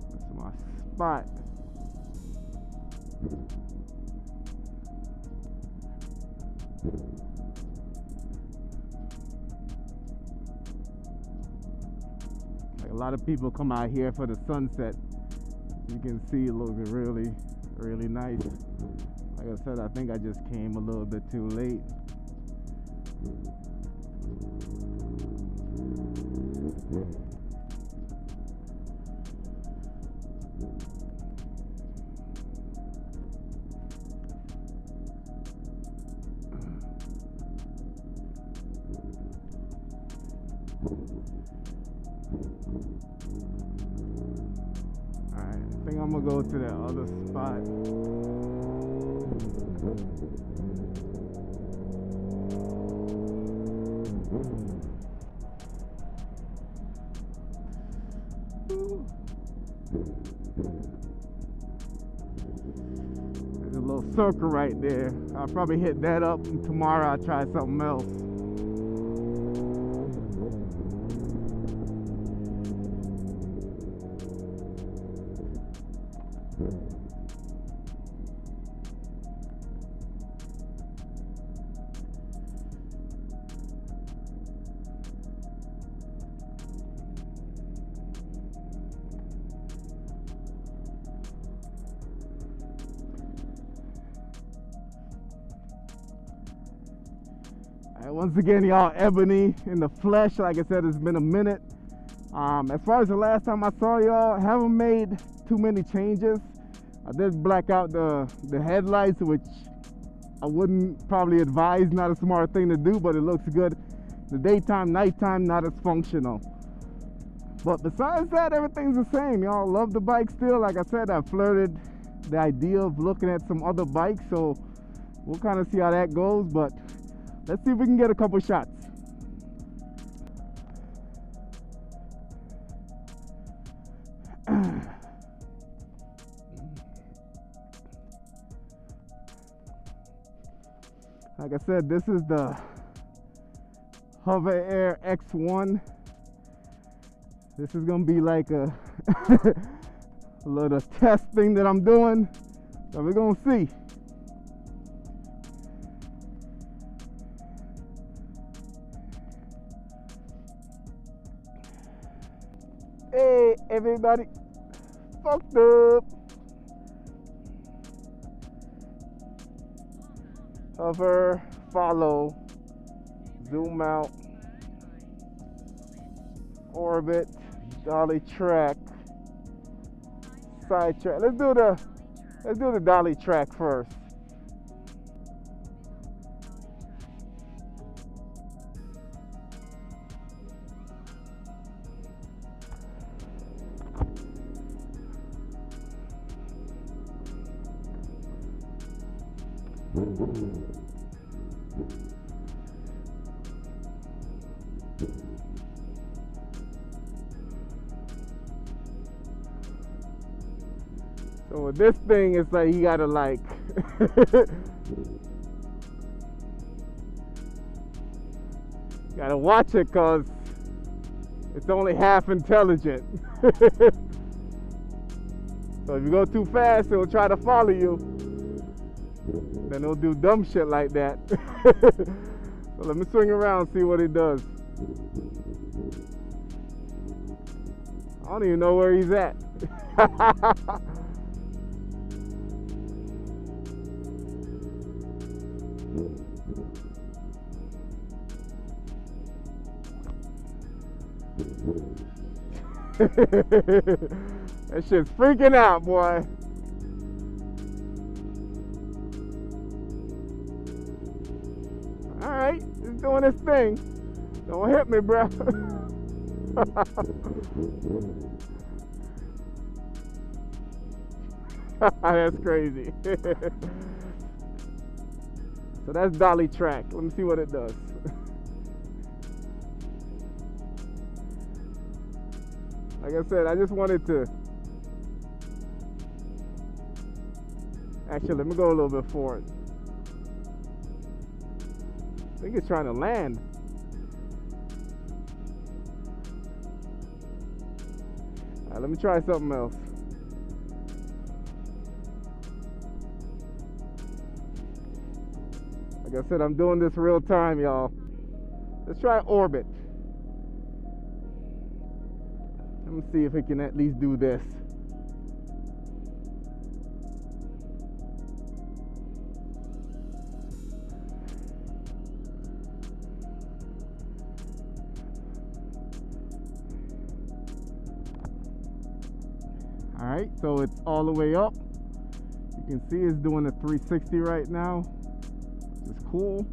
That's my spot. Like a lot of people come out here for the sunset. You can see it looks really, really nice. Like I said, I think I just came a little bit too late. Alright, I think I'm gonna go to that other spot. There's a little circle right there. I'll probably hit that up, and tomorrow I'll try something else. Once again, y'all, Ebony in the flesh. Like I said, it's been a minute. As far as the last time I saw y'all, haven't made too many changes. I did black out the headlights, which I wouldn't probably advise, not a smart thing to do, but it looks good. The daytime, nighttime, not as functional. But besides that, everything's the same, y'all. Love the bike still. Like I said, I flirted the idea of looking at some other bikes, so we'll kind of see how that goes, but let's see if we can get a couple shots. Like I said, this is the HoverAir X1. This is gonna be like a, a little test thing that I'm doing, so we're gonna see. Hey everybody, fucked up. Hover, follow, zoom out, orbit, dolly track, side track. Let's do the dolly track first. So with this thing, it's like you gotta like gotta watch it, cause it's only half intelligent. So if you go too fast, it'll try to follow you. Then it'll do dumb shit like that. So let me swing around, see what it does. I don't even know where he's at. That shit's freaking out, boy. doing this thing. Don't hit me, bro. That's crazy. So that's dolly track. Let me see what it does. Like I said, I just wanted to. Actually, let me go a little bit forward. I think it's trying to land. Alright, let me try something else. Like I said, I'm doing this real time, y'all. Let's try orbit. Let me see if it can at least do this. Alright, so it's all the way up. You can see it's doing a 360 right now. Which is cool.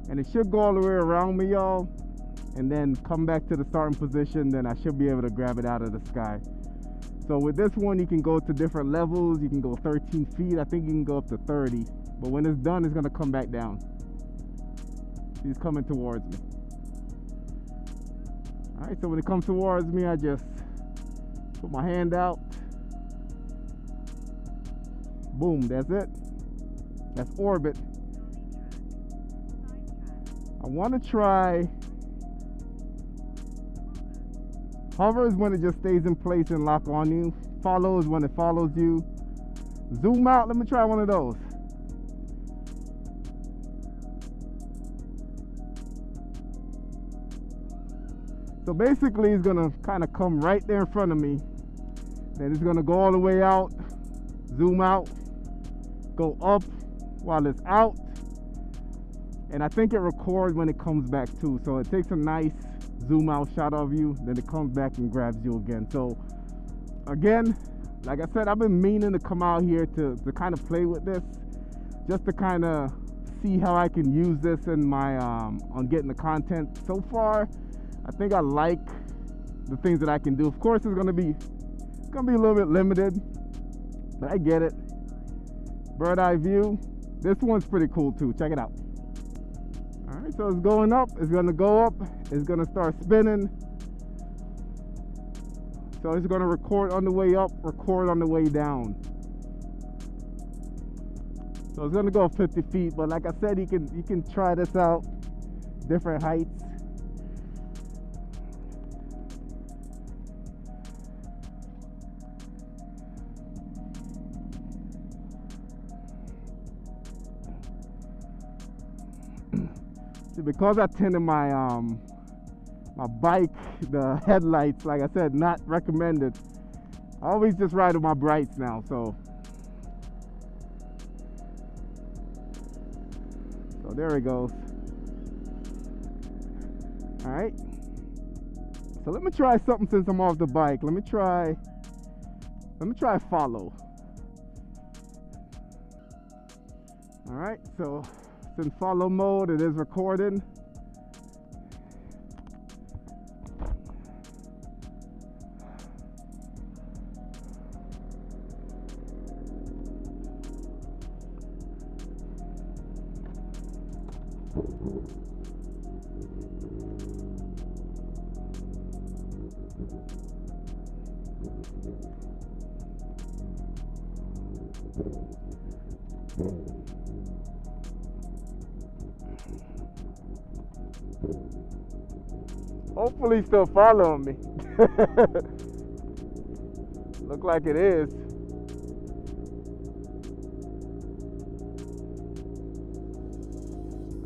And it should go all the way around me, y'all. And then come back to the starting position. Then I should be able to grab it out of the sky. So with this one, you can go to different levels. You can go 13 feet. I think you can go up to 30. But when it's done, it's going to come back down. He's coming towards me. Alright, so when it comes towards me, I just put my hand out. Boom, that's it. That's orbit. I want to try hover is when it just stays in place and lock on you. Follow is when it follows you. Zoom out, let me try one of those. So basically it's gonna kind of come right there in front of me. Then it's gonna go all the way out, zoom out, go up while it's out. And I think it records when it comes back too. So it takes a nice zoom out shot of you, then it comes back and grabs you again. So again, like I said, I've been meaning to come out here to kind of play with this, just to kind of see how I can use this in my on getting the content. So far I think I like the things that I can do. Of course it's gonna be a little bit limited, but I get it. Bird eye view. This one's pretty cool too. Check it out. All right, so it's going up. It's gonna go up. It's gonna start spinning. So it's gonna record on the way up, record on the way down. So it's gonna go 50 feet, but like I said, you can try this out, different heights. Because I tinted my my bike, the headlights, like I said, not recommended. I always just ride with my brights now, so there it goes. All right, so let me try something since I'm off the bike. Let me try follow. All right, so in follow mode, it is recording. Hopefully he's still following me. Look like it is.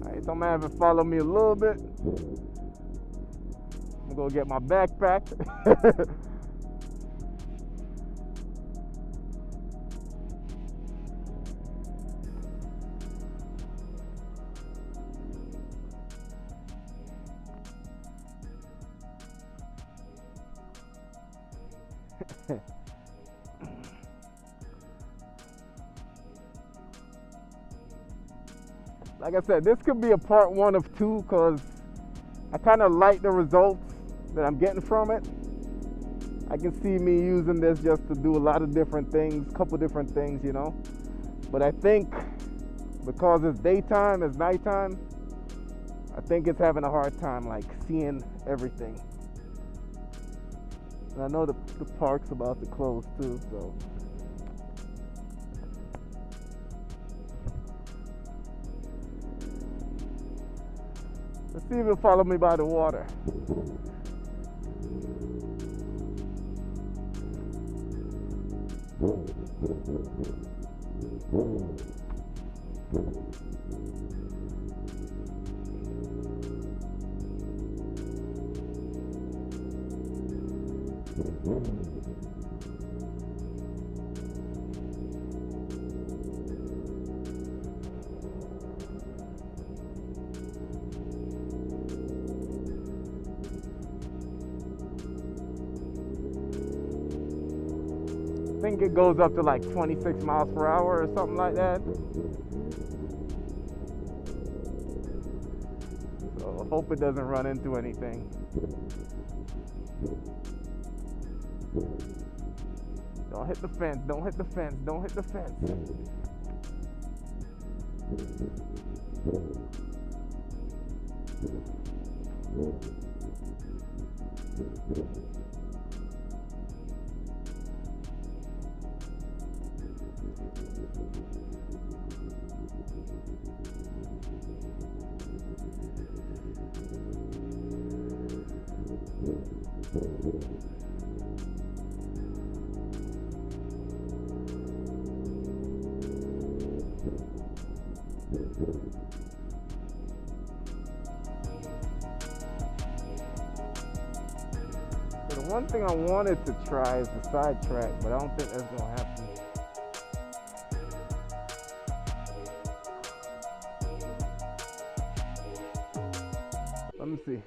Alright, so I'm gonna have it follow me a little bit. I'm gonna go get my backpack. like I said, this could be a part 1 of 2 because I kind of like the results that I'm getting from it. I can see me using this just to do a lot of different things, couple different things, you know. But I think because it's daytime, it's nighttime, I think it's having a hard time like seeing everything. And I know the park's about to close too, so. Let's see if it'll follow me by the water. I think it goes up to like 26 miles per hour or something like that. So I hope it doesn't run into anything. Don't hit the fence, don't hit the fence, don't hit the fence. So the one thing I wanted to try is the side track, but I don't think that's gonna happen. Let me see.